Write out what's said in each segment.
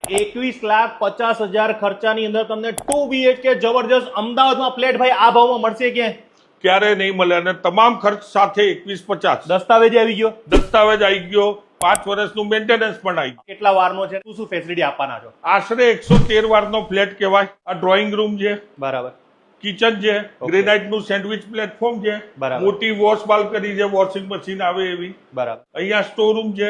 21,50,000 ખર્ચાની અંદર તમને 2 BHK જબરજસ્ત અમદાવાદમાં ફ્લેટ ભાઈ આ ભાવમાં મળશે કે ક્યારે નહીં મળે અને તમામ ખર્ચ સાથે 21,50. દસ્તાવેજ આવી ગયો, દસ્તાવેજ આવી ગયો, 5 વર્ષનું મેન્ટેનન્સ પણ આવી ગયું. કેટલા વારનો છે, શું શું ફેસિલિટી આપવાના છો? આશરે 113 વારનો ફ્લેટ કહેવાય. આ ડ્રોઈંગ રૂમ છે, બરાબર, કિચન છે, ગ્રેનાઇટ નું સેન્ડવિચ પ્લેટફોર્મ છે, બરાબર. મોટી વોશ બાલ્કની છે, વોશિંગ મશીન આવે એવી. બરાબર, અહીંયા સ્ટોર રૂમ છે,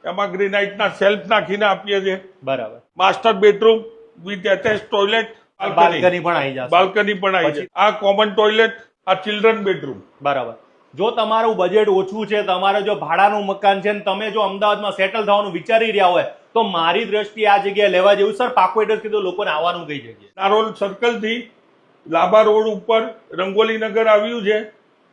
એમાં ગ્રેનાઇટ ના સેલ્ફ નાખીને આપીએ છીએ. બરાબર. Master bedroom with attach toilet, balcony પણ આવી જશે. બાલ્કની પણ આવી છે. આ કોમન ટોયલેટ, આ ચિલ્ડ્રન બેડરૂમ. બરાબર. જો તમારું બજેટ ઓછું છે, તમારે જો ભાડાનું મકાન છે ને તમે જો અમદાવાદમાં સેટલ થવાનું વિચારી રહ્યા હોય તો મારી દ્રષ્ટિએ આ જગ્યાએ લેવા જેવું. સર પાકું એડ્રેસ કીધું, લોકોને આવવાનું કઈ જગ્યાએ? નારોલ સર્કલ થી લાંબા રોડ ઉપર રંગોલી નગર આવ્યું છે,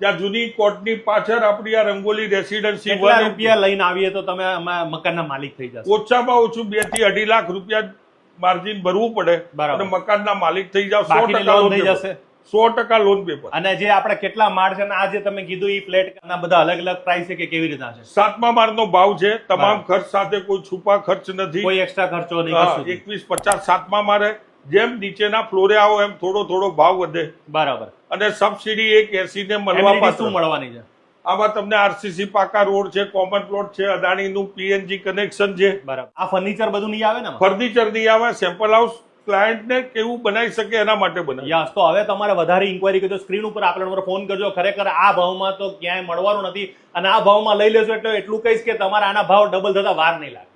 ત્યાં જૂની કોર્ટની પાછળ આપણી આ રંગોલી રેસિડેન્સી. કેટલા રૂપિયા લઈને આવીએ તો તમે મકાનના માલિક થઈ જશો? ઓછામાં ઓછું 2 થી 2.5 લાખ રૂપિયા માર્જિન ભરવું પડે અને મકાનના માલિક થઈ જાવ. 100% લોન થઈ જશે. 100% લોન પેપર. અને જે આપણે કેટલા માળ છે આ જે તમે કીધું એ ફ્લેટ બધા અલગ અલગ પ્રાઇસ છે કે કેવી રીતના છે? 7મા માળનો ભાવ છે, તમામ ખર્ચ સાથે, કોઈ છુપા ખર્ચ નથી, કોઈ એક્સ્ટ્રા ખર્ચો નહીં. 21,50 7મા માળે. જેમ નીચેના ફ્લોરે આવો એમ થોડો થોડો ભાવ વધે. બરાબર. અને સબસિડી 180 ને મળવા પાત્ર મળવાની છે. આમાં તમને આરસીસી પાકા રોડ છે, કોમન પ્લોટ છે, અદાણીનું પીએનજી કનેક્શન છે. બરાબર. આ ફર્નિચર બધું નહીં આવે ને? ફર્નિચર નહીં આવે. સેમ્પલ હાઉસ ક્લાયન્ટને કેવું બનાવી શકે એના માટે બનાવે. યસ. તો હવે તમારે વધારે ઇન્ક્વાયરી કરજો, સ્ક્રીન ઉપર આપણા નંબર ફોન કરજો. ખરેખર આ ભાવમાં તો ક્યાંય મળવાનું નથી અને આ ભાવમાં લઈ લેશો એટલે એટલું કહીશ કે તમારે આના ભાવ ડબલ થતા વાર નહીં લાગે.